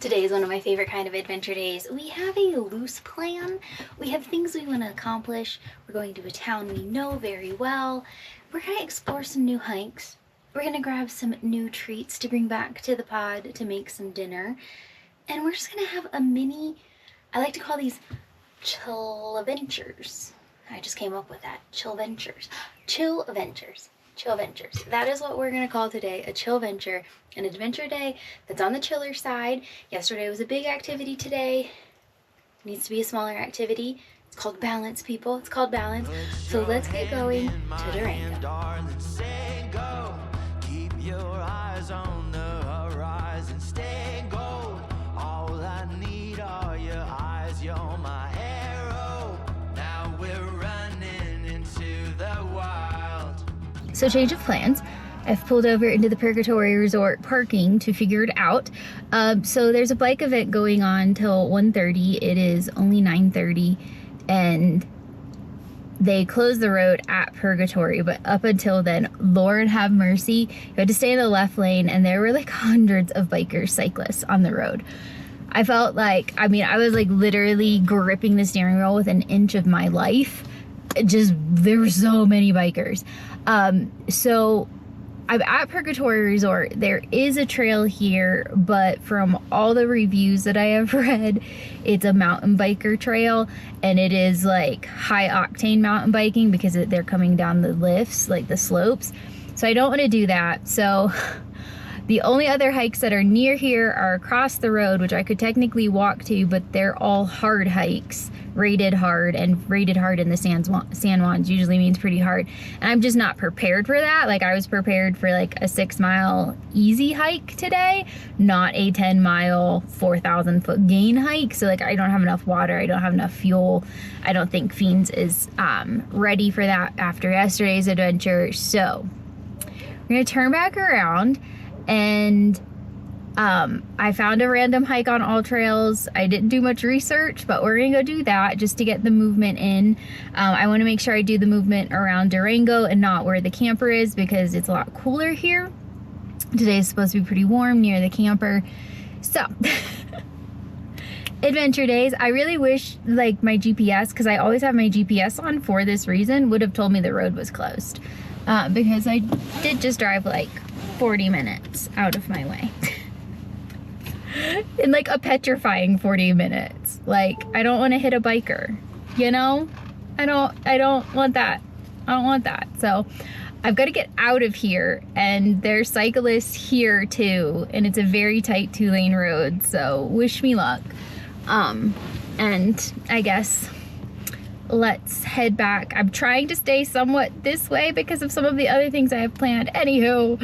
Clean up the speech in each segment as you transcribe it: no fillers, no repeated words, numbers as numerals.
Today is one of my favorite kind of adventure days. We have a loose plan. We have things we want to accomplish. We're going to a town we know very well. We're going to explore some new hikes. We're going to grab some new treats to bring back to the pod to make some dinner. And we're just going to have a mini, I like to call these chillventures. I just came up with that. Chillventures. Chillventures. Chillventures. That is what we're going to call today, a chillventure, an adventure day that's on the chiller side. Yesterday was a big activity. Today needs to be a smaller activity. It's called balance, people. It's called balance. So let's get going to Durango. Keep your eyes on the horizon. Stay gold. All I need are your eyes. You're my arrow. Now we're running into the wild. So change of plans. I've pulled over into the Purgatory Resort parking to figure it out. So there's a bike event going on till 1:30. It is only 9:30 and they closed the road at Purgatory, but up until then, Lord have mercy, you had to stay in the left lane and there were like hundreds of bikers, cyclists on the road. I felt like, I was like literally gripping the steering wheel with an inch of my life. There were so many bikers. So I'm at Purgatory Resort. There is a trail here, but from all the reviews that I have read, it's a mountain biker trail, and it is like high octane mountain biking because they're coming down the lifts, like the slopes. So I don't want to do that. So the only other hikes that are near here are across the road, which I could technically walk to, but they're all hard hikes, rated hard, and rated hard in the San Juans usually means pretty hard. And I'm just not prepared for that. Like I was prepared for like a 6-mile easy hike today, not a 10-mile, 4,000 foot gain hike. So like I don't have enough water. I don't have enough fuel. I don't think Fiends is ready for that after yesterday's adventure. So we're gonna turn back around. And I found a random hike on All Trails. I didn't do much research, but we're gonna go do that just to get the movement in. I want to make sure I do the movement around Durango and not where the camper is because it's a lot cooler here. Today is supposed to be pretty warm near the camper. So adventure days. I really wish like my GPS, because I always have my GPS on for this reason, would have told me the road was closed because I did just drive like 40 minutes out of my way. In like a petrifying 40 minutes. Like I don't want to hit a biker, you know? I don't want that. I don't want that. So I've got to get out of here, and there's cyclists here too, and it's a very tight 2-lane road, so wish me luck. And I guess let's head back. I'm trying to stay somewhat this way because of some of the other things I have planned. Anywho,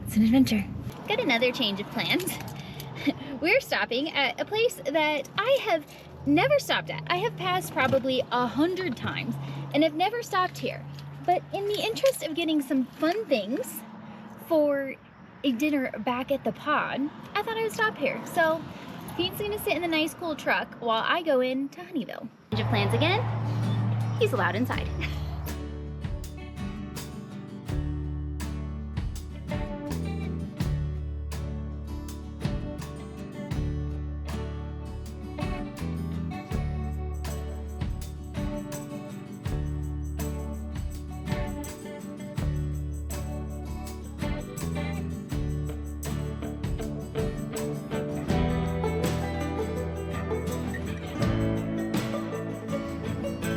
it's an adventure. Got another change of plans. We're stopping at a place that I have never stopped at. I have passed probably 100 times and have never stopped here. But in the interest of getting some fun things for a dinner back at the pod, I thought I would stop here. So Pete's gonna sit in the nice cool truck while I go into Honeyville. Change of plans again. He's allowed inside.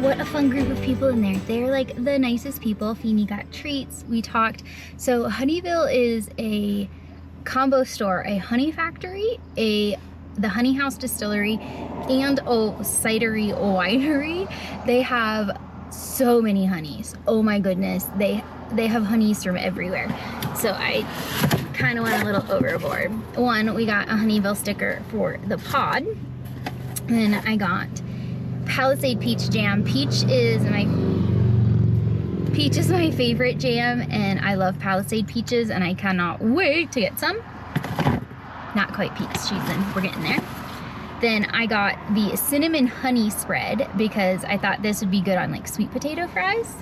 What a fun group of people in there. They're like the nicest people. Feeny got treats. We talked. So Honeyville is a combo store, a honey factory, the honey house distillery, and a cidery winery. They have so many honeys. Oh my goodness. They have honeys from everywhere. So I kind of went a little overboard. One, we got a Honeyville sticker for the pod. Then I got Palisade peach jam. Peach is my favorite jam, and I love Palisade peaches, and I cannot wait to get some. Not quite peach season, we're getting there. Then I got the cinnamon honey spread because I thought this would be good on like sweet potato fries.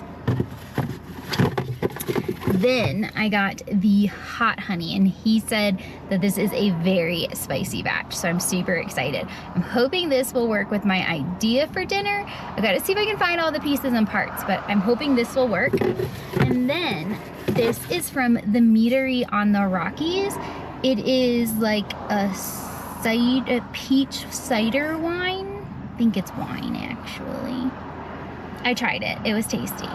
Then I got the hot honey, and he said that this is a very spicy batch, so I'm super excited. I'm hoping this will work with my idea for dinner. I gotta see if I can find all the pieces and parts, but I'm hoping this will work. And then this is from the meadery on the Rockies. It is like a peach cider wine. I think it's wine, actually. I tried it. It was tasty.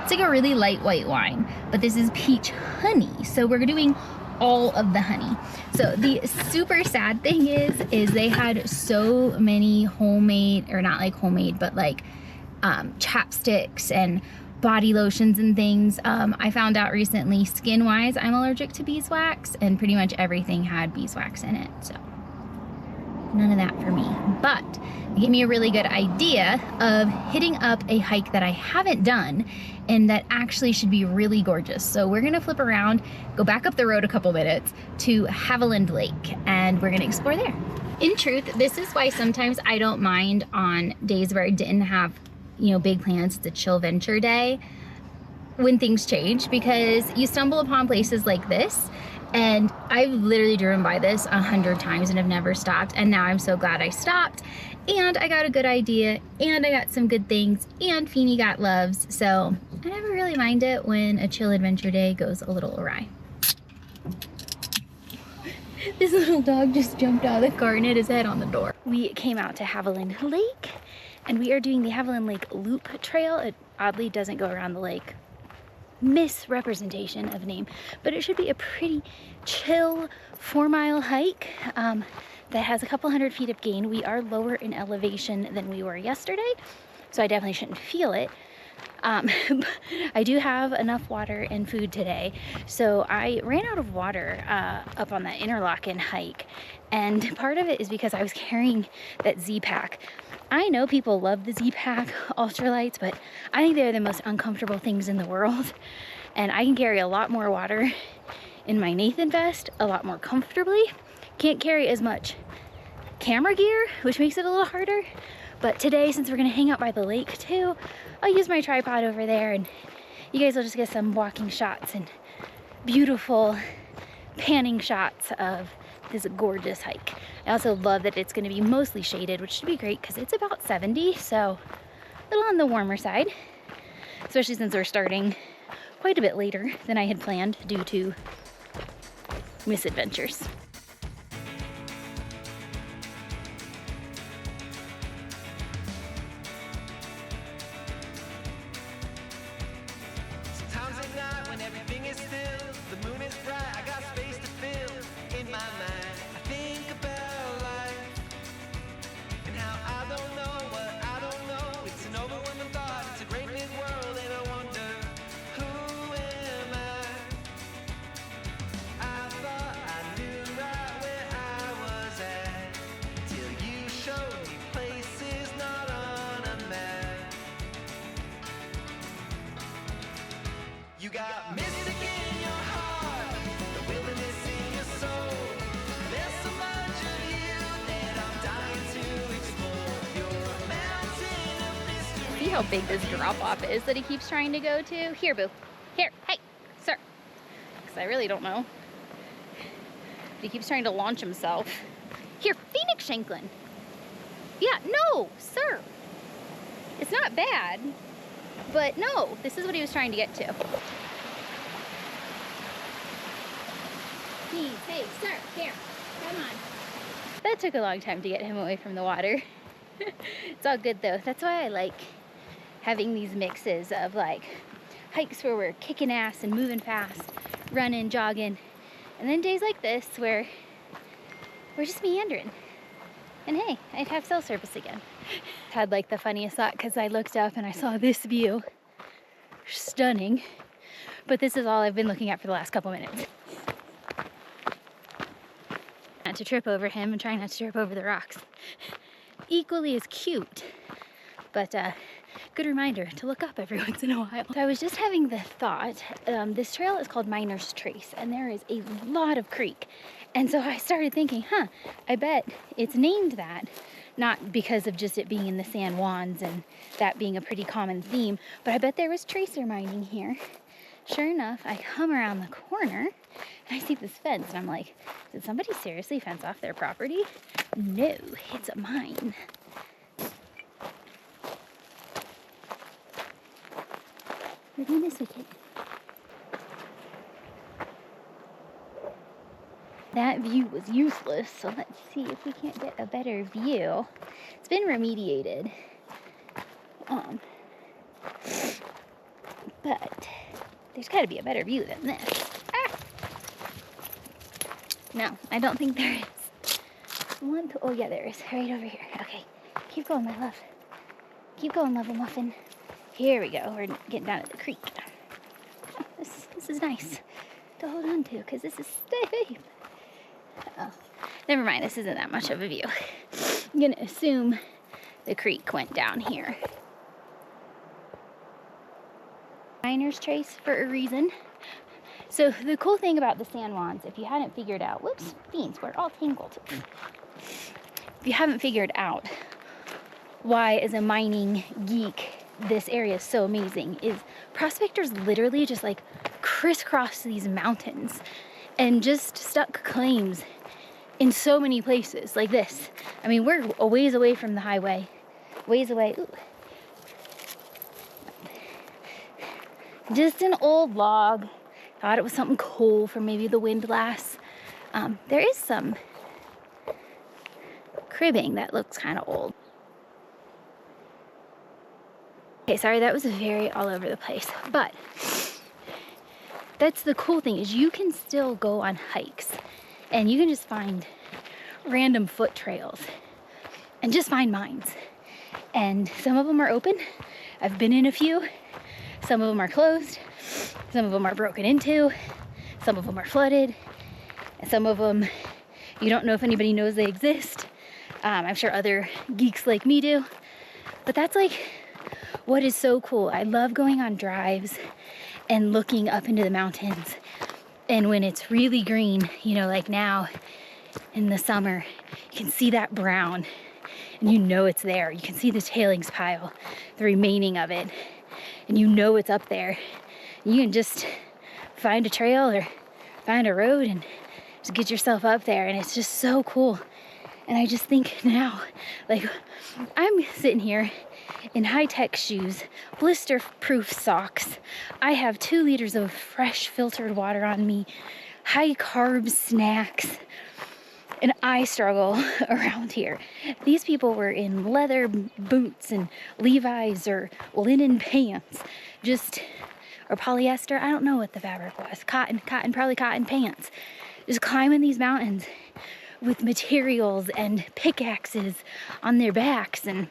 It's like a really light white wine, but this is peach honey. So we're doing all of the honey. So the super sad thing is they had so many homemade, or not like homemade, but like chapsticks and body lotions and things. I found out recently, skin-wise, I'm allergic to beeswax, and pretty much everything had beeswax in it. So none of that for me. But it gave me a really good idea of hitting up a hike that I haven't done and that actually should be really gorgeous. So we're gonna flip around, go back up the road a couple minutes to Haviland Lake, and we're gonna explore there. In truth, this is why sometimes I don't mind on days where I didn't have, you know, big plans. It's a Chillventure day when things change, because you stumble upon places like this. And I've literally driven by this 100 times and have never stopped. And now I'm so glad I stopped. And I got a good idea, and I got some good things, and Feeny got loves. So I never really mind it when a chill adventure day goes a little awry. This little dog just jumped out of the car and hit his head on the door. We came out to Haviland Lake, and we are doing the Haviland Lake Loop Trail. It oddly doesn't go around the lake. Misrepresentation of name, but it should be a pretty chill 4-mile hike that has a couple hundred feet of gain. We are lower in elevation than we were yesterday, so I definitely shouldn't feel it. I do have enough water and food today, so I ran out of water up on that Interlochen hike, and part of it is because I was carrying that Z-Pack. I know people love the Z-Pack ultralights, but I think they're the most uncomfortable things in the world, and I can carry a lot more water in my Nathan vest a lot more comfortably. Can't carry as much camera gear, which makes it a little harder. But today, since we're gonna hang out by the lake too, I'll use my tripod over there, and you guys will just get some walking shots and beautiful panning shots of this gorgeous hike. I also love that it's gonna be mostly shaded, which should be great because it's about 70, so a little on the warmer side, especially since we're starting quite a bit later than I had planned due to misadventures. Sometimes at night when everything is still, the moon is bright, I got space to fill in my mind. I think about life and how I don't know what I don't know. It's an overwhelming thought, it's a great big world, and I wonder, who am I? I thought I knew right where I was at, till you showed me places not on a map. You got mystic in your heart, the wilderness in your soul. There's so much of you that I'm dying to explore. You're a mountain of mystery. See how big this drop-off is that he keeps trying to go to? Here, boo. Here. Hey, sir. Because I really don't know. He keeps trying to launch himself. Here, Phoenix Shanklin. Yeah, no, sir. It's not bad, but no, this is what he was trying to get to. Please, hey, sir, here, come on. That took a long time to get him away from the water. It's all good though. That's why I like having these mixes of like hikes where we're kicking ass and moving fast, running, jogging, and then days like this where we're just meandering. And hey, I'd have cell service again. Had like the funniest thought because I looked up and I saw this view. Stunning. But this is all I've been looking at for the last couple minutes. Not to trip over him and try not to trip over the rocks. Equally as cute, but good reminder to look up every once in a while. So I was just having the thought, this trail is called Miner's Trace, and there is a lot of creek. And so I started thinking, I bet it's named that, not because of just it being in the San Juans and that being a pretty common theme, but I bet there was tracer mining here. Sure enough, I come around the corner and I see this fence and I'm like, did somebody seriously fence off their property? No, it's mine. We're doing this with it. That view was useless, so let's see if we can't get a better view. It's been remediated. But there's got to be a better view than this. Ah! No, I don't think there is. Oh yeah, there is. Right over here. Okay, keep going, my love. Keep going, Level Muffin. Here we go. We're getting down at the creek. Oh, this is nice to hold on to because this is safe. Oh, never mind. This isn't that much of a view. I'm gonna assume the creek went down here. Miner's trace for a reason. So the cool thing about the San Juans, if you hadn't figured out, whoops, beans, we're all tangled. If you haven't figured out why, as a mining geek, this area is so amazing, is prospectors literally just like crisscross these mountains and just stuck claims in so many places like this. I mean, we're a ways away from the highway, ways away. Ooh. Just an old log. Thought it was something cool for maybe the windlass. There is some cribbing that looks kind of old. Okay, sorry, that was very all over the place. But that's the cool thing, is you can still go on hikes and you can just find random foot trails and just find mines. And some of them are open. I've been in a few. Some of them are closed. Some of them are broken into. Some of them are flooded. And some of them, you don't know if anybody knows they exist. I'm sure other geeks like me do. But that's like what is so cool. I love going on drives and looking up into the mountains. And when it's really green, you know, like now in the summer, you can see that brown and you know it's there. You can see the tailings pile, the remaining of it, and you know it's up there. You can just find a trail or find a road and just get yourself up there, and it's just so cool. And I just think now, like, I'm sitting here in high-tech shoes, blister-proof socks. I have 2 liters of fresh filtered water on me, high-carb snacks, and I struggle around here. These people were in leather boots and Levi's or linen pants, or polyester, I don't know what the fabric was, cotton, probably cotton pants, just climbing these mountains with materials and pickaxes on their backs, and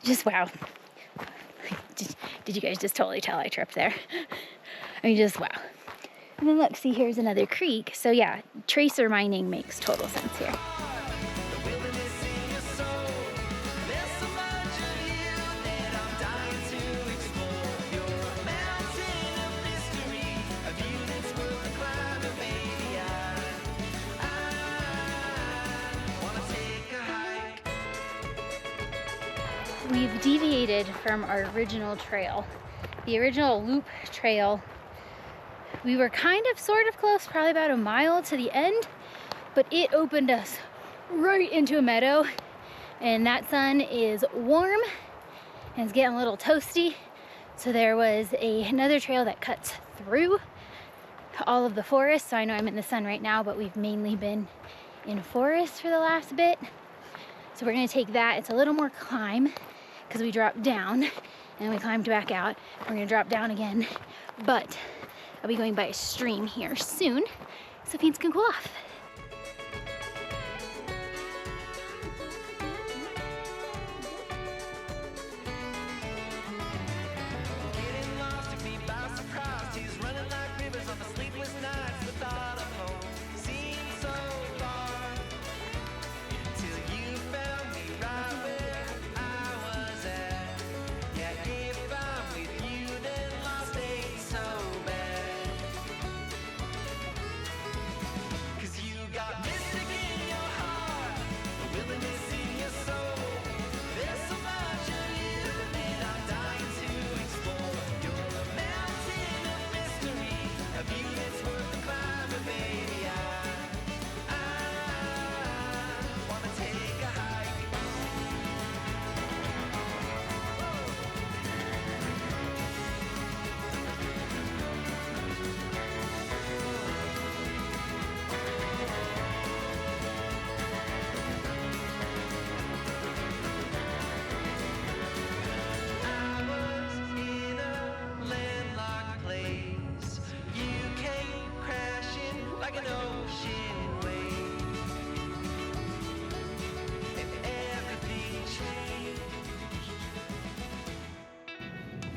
just wow. Did you guys just totally tell I tripped there? I mean, just wow. And then look, see, here's another creek. So yeah, tracer mining makes total sense here. We've deviated from our original trail. The original loop trail, we were kind of sort of close, probably about a mile to the end, but it opened us right into a meadow, and that sun is warm and it's getting a little toasty. So there was another trail that cuts through all of the forest. So I know I'm in the sun right now, but we've mainly been in forest for the last bit. So we're gonna take that. It's a little more climb because we dropped down and we climbed back out. We're gonna drop down again, but I'll be going by a stream here soon so feet can cool off.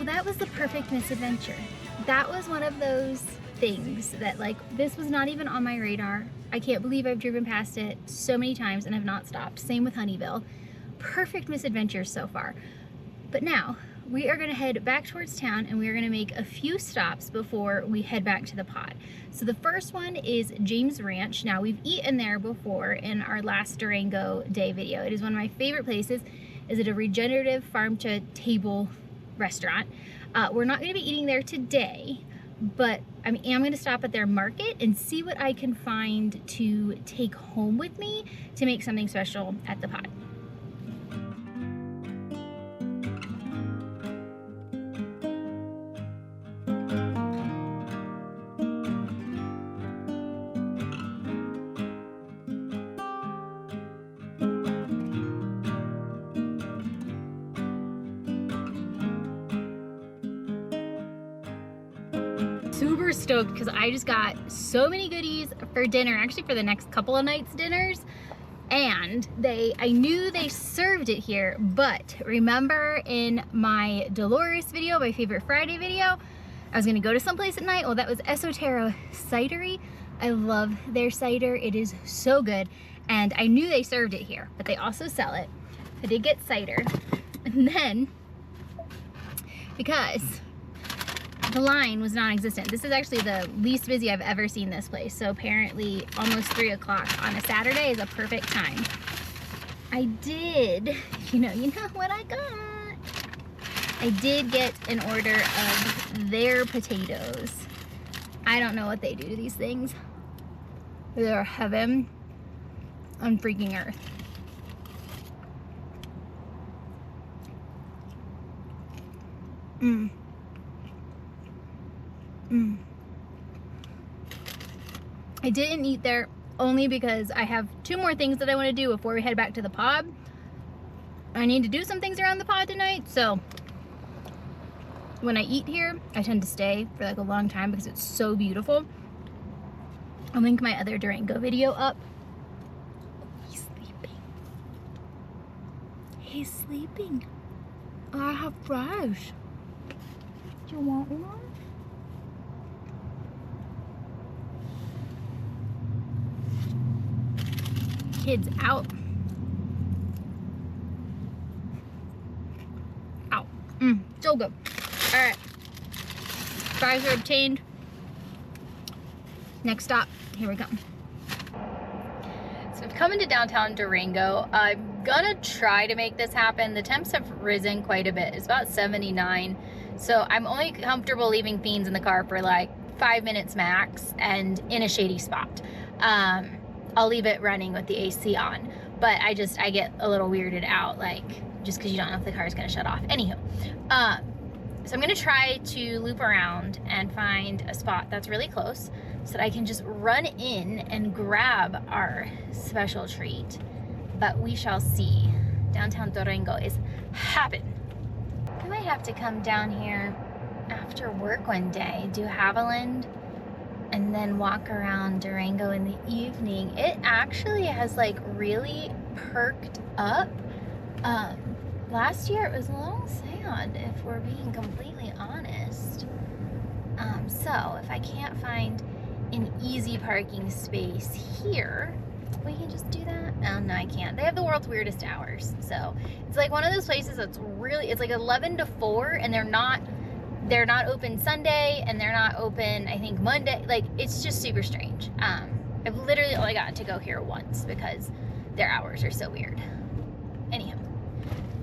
Well, that was the perfect misadventure. That was one of those things that, like, this was not even on my radar. I can't believe I've driven past it so many times and have not stopped. Same with Honeyville. Perfect misadventures so far. But now we are gonna head back towards town and we are gonna make a few stops before we head back to the pod. So the first one is James Ranch. Now, we've eaten there before in our last Durango day video. It is one of my favorite places. Is it a regenerative farm to table restaurant? We're not gonna be eating there today, but I am gonna stop at their market and see what I can find to take home with me to make something special at the pod. Super stoked because I just got so many goodies for dinner, actually for the next couple of nights dinners. And I knew they served it here, but remember in my Dolores video, my favorite Friday video, I was gonna go to someplace at night. Well, that was Esoterra Cidery. I love their cider, it is so good. And I knew they served it here, but they also sell it. I did get cider. And then, because the line was non-existent. This is actually the least busy I've ever seen this place. So apparently almost 3 o'clock on a Saturday is a perfect time. I did, you know what I got. I did get an order of their potatoes. I don't know what they do to these things. They're heaven on freaking earth. I didn't eat there only because I have 2 more things that I want to do before we head back to the pod. I need to do some things around the pod tonight, so when I eat here, I tend to stay for like a long time because it's so beautiful. I'll link my other Durango video up. He's sleeping. He's sleeping. I have fries. Do you want one? Kids out. Ow. So good. All right. Fries are obtained. Next stop. Here we go. So we've come into downtown Durango. I'm gonna try to make this happen. The temps have risen quite a bit. It's about 79. So I'm only comfortable leaving Fiends in the car for like 5 minutes max and in a shady spot. I'll leave it running with the AC on, but I get a little weirded out, like, just because you don't know if the car is going to shut off. Anywho, so I'm going to try to loop around and find a spot that's really close so that I can just run in and grab our special treat, but we shall see. Downtown Durango is hopping. I might have to come down here after work one day, do Haviland, and then walk around Durango in the evening. It actually has like really perked up. Last year it was a little sad, if we're being completely honest. So if I can't find an easy parking space here, we can just do that. Oh, no, I can't. They have the world's weirdest hours. So it's like one of those places that's really, it's like 11 to 4 and they're not open Sunday and they're not open, I think, Monday. Like, it's just super strange. I've literally only gotten to go here once because their hours are so weird. Anyhow,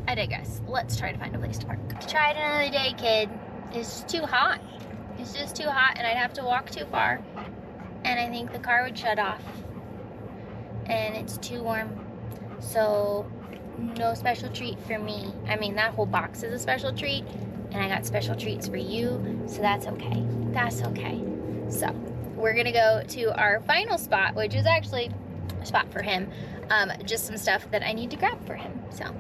I digress. Let's try to find a place to park. Try it another day, kid. It's just too hot. It's just too hot and I'd have to walk too far. And I think the car would shut off. And it's too warm. So, no special treat for me. I mean, that whole box is a special treat. And I got special treats for you, so that's okay. That's okay. So, we're gonna go to our final spot, which is actually a spot for him. Just some stuff that I need to grab for him. So,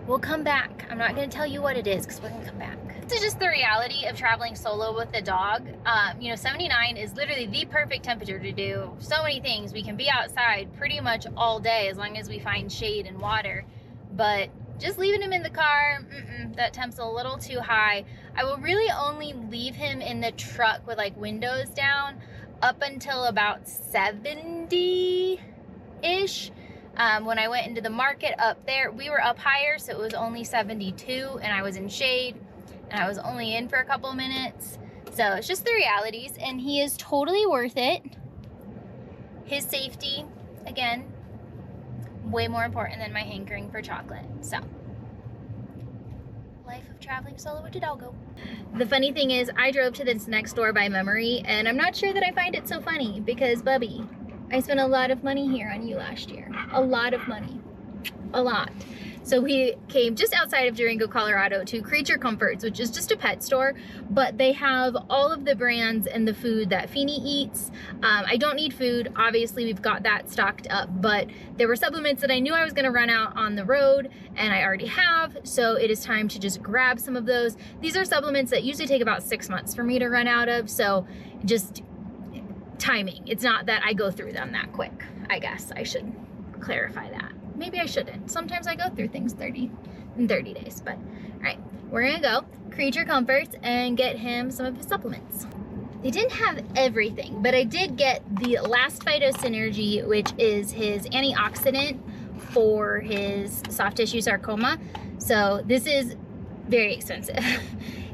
we'll come back. I'm not gonna tell you what it is, because we're gonna come back. This is just the reality of traveling solo with a dog. 79 is literally the perfect temperature to do so many things. We can be outside pretty much all day as long as we find shade and water. But just leaving him in the car, that temp's a little too high. I will really only leave him in the truck with like windows down up until about 70-ish. When I went into the market up there, we were up higher, so it was only 72, and I was in shade, and I was only in for a couple of minutes. So it's just the realities, and he is totally worth it. His safety, again, way more important than my hankering for chocolate. So, life of traveling solo with a doggo. The funny thing is, I drove to this next door by memory, and I'm not sure that I find it so funny because, Bubby, I spent a lot of money here on you last year. A lot of money. A lot. So we came just outside of Durango, Colorado to Creature Comforts, which is just a pet store, but they have all of the brands and the food that Feeny eats. I don't need food. Obviously, we've got that stocked up, but there were supplements that I knew I was gonna run out on the road, and I already have, so it is time to just grab some of those. These are supplements that usually take about 6 months for me to run out of, so just timing. It's not that I go through them that quick. I guess I should clarify that. Maybe I shouldn't. Sometimes I go through things in 30 days, but all right, we're gonna go Creature Comforts and get him some of his supplements. They didn't have everything, but I did get the Last Phyto Synergy, which is his antioxidant for his soft tissue sarcoma. So this is very expensive.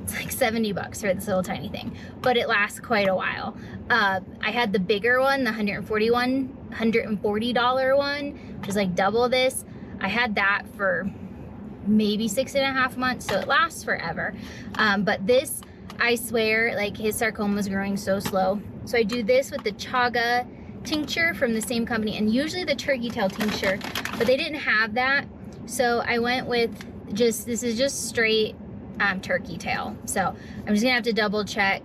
It's like 70 bucks for this little tiny thing, but it lasts quite a while. I had the bigger one, the $140 one, which is like double this. I had that for maybe 6.5 months, so it lasts forever. But this, I swear, like his sarcoma was growing so slow. So I do this with the chaga tincture from the same company, and usually the turkey tail tincture, but they didn't have that. So I went with this is just straight turkey tail. So I'm just gonna have to double check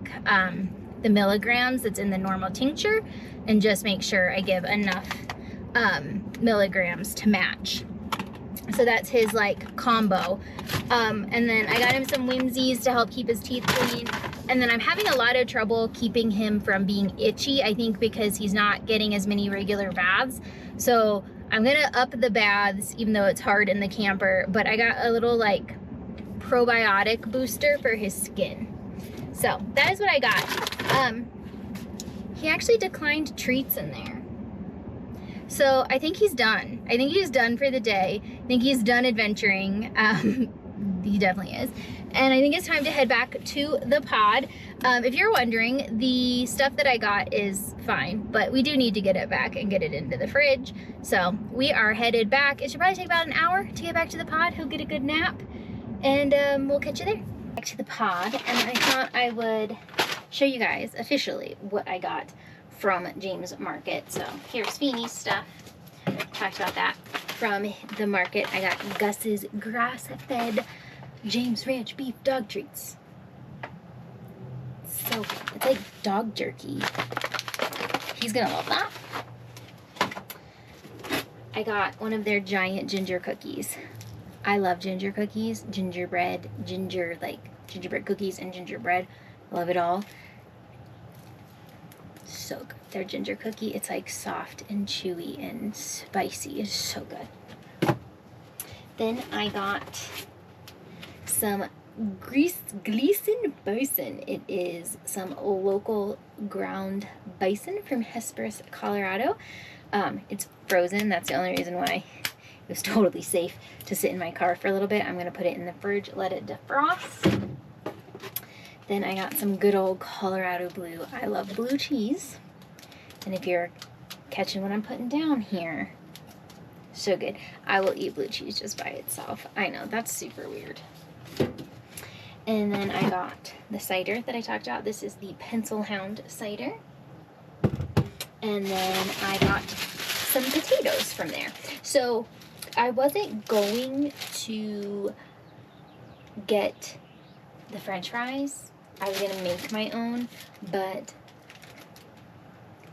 the milligrams that's in the normal tincture and just make sure I give enough milligrams to match. So that's his like combo. And then I got him some Whimsies to help keep his teeth clean. And then I'm having a lot of trouble keeping him from being itchy, I think because he's not getting as many regular baths. So I'm gonna up the baths, even though it's hard in the camper, but I got a little like probiotic booster for his skin. So that is what I got. He actually declined treats in there. So I think he's done. I think he's done for the day. I think he's done adventuring. He definitely is. And I think it's time to head back to the pod. If you're wondering, the stuff that I got is fine, but we do need to get it back and get it into the fridge. So we are headed back. It should probably take about an hour to get back to the pod. He'll get a good nap, and we'll catch you there. Back to the pod, and I thought I would show you guys officially what I got from James Market. So here's Feeny's stuff. Talked about that from the market. I got Gus's grass-fed James Ranch beef dog treats. So good. It's like dog jerky. He's gonna love that. I got one of their giant ginger cookies. I love ginger cookies, gingerbread, gingerbread cookies and gingerbread. Love it all. So good. Their ginger cookie, it's like soft and chewy and spicy. It's so good. Then I got some Gleason bison. It is some local ground bison from Hesperus, Colorado. It's frozen. That's the only reason why it was totally safe to sit in my car for a little bit. I'm going to put it in the fridge, let it defrost. Then I got some good old Colorado blue. I love blue cheese. And if you're catching what I'm putting down here, so good. I will eat blue cheese just by itself. I know, that's super weird. And then I got the cider that I talked about. This is the Pencil Hound cider. And then I got some potatoes from there. So I wasn't going to get the French fries. I was gonna make my own, but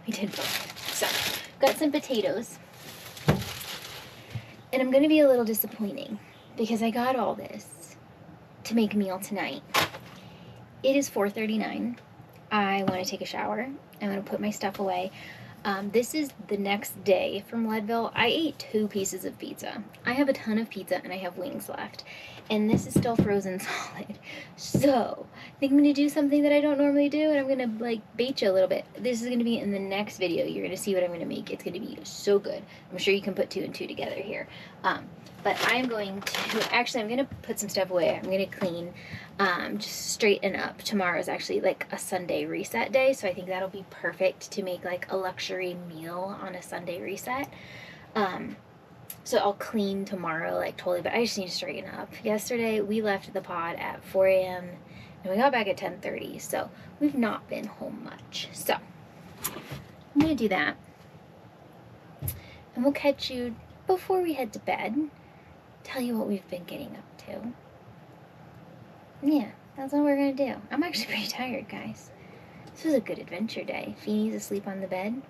we did both. So got some potatoes. And I'm gonna be a little disappointing because I got all this to make a meal tonight. It is 4:39. I want to take a shower. I'm going to put my stuff away. This is the next day from Leadville. I ate 2 pieces of pizza. I have a ton of pizza and I have wings left. And this is still frozen solid. So, I think I'm going to do something that I don't normally do, and I'm going to like bait you a little bit. This is going to be in the next video. You're going to see what I'm going to make. It's going to be so good. I'm sure you can put 2 and 2 together here. But I'm going to, actually I'm going to put some stuff away. I'm going to clean, just straighten up. Tomorrow is actually like a Sunday reset day, so I think that'll be perfect to make like a luxury meal on a Sunday reset. So I'll clean tomorrow, like totally, but I just need to straighten up. Yesterday we left the pod at 4 a.m. and we got back at 10:30, so we've not been home much. So I'm going to do that, and we'll catch you before we head to bed. Tell you what we've been getting up to. Yeah, that's what we're going to do. I'm actually pretty tired, guys. This was a good adventure day. Feeney's asleep on the bed.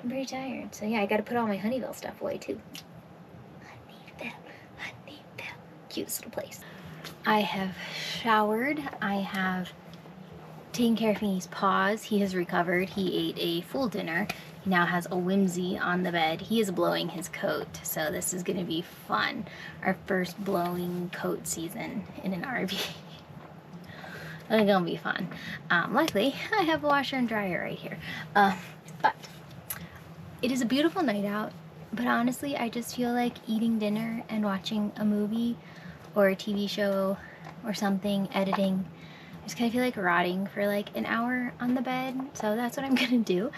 I'm pretty tired. So yeah, I got to put all my Honeyville stuff away too. Honeyville. Cutest little place. I have showered. I have taken care of Feeney's paws. He has recovered. He ate a full dinner. He now has a whimsy on the bed. He is blowing his coat, so this is going to be fun. Our first blowing coat season in an RV. It's gonna be fun. Luckily, I have a washer and dryer right here. But it is a beautiful night out, but honestly, I just feel like eating dinner and watching a movie or a TV show or something, editing. I just kind of feel like rotting for like an hour on the bed, so that's what I'm gonna do.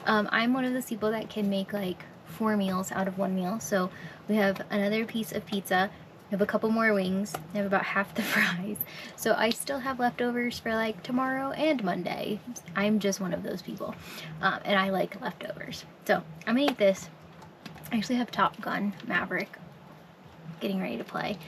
I'm one of those people that can make like 4 meals out of 1 meal. So we have another piece of pizza, we have a couple more wings, I have about half the fries. So I still have leftovers for like tomorrow and Monday. I'm just one of those people, and I like leftovers. So I'm gonna eat this. I actually have Top Gun Maverick getting ready to play.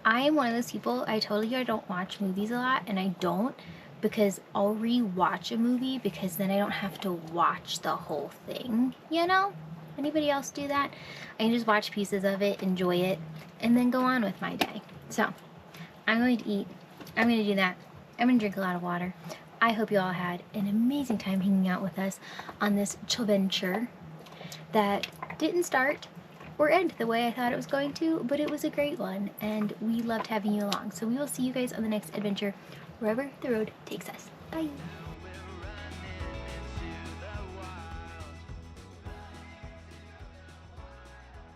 I am one of those people, I told you I don't watch movies a lot, and I don't because I'll re-watch a movie because then I don't have to watch the whole thing, you know? Anybody else do that? I can just watch pieces of it, enjoy it, and then go on with my day. So, I'm going to eat. I'm going to do that. I'm going to drink a lot of water. I hope you all had an amazing time hanging out with us on this Chillventure that didn't start or end the way I thought it was going to, but it was a great one, and we loved having you along. So we will see you guys on the next adventure, wherever the road takes us. Bye!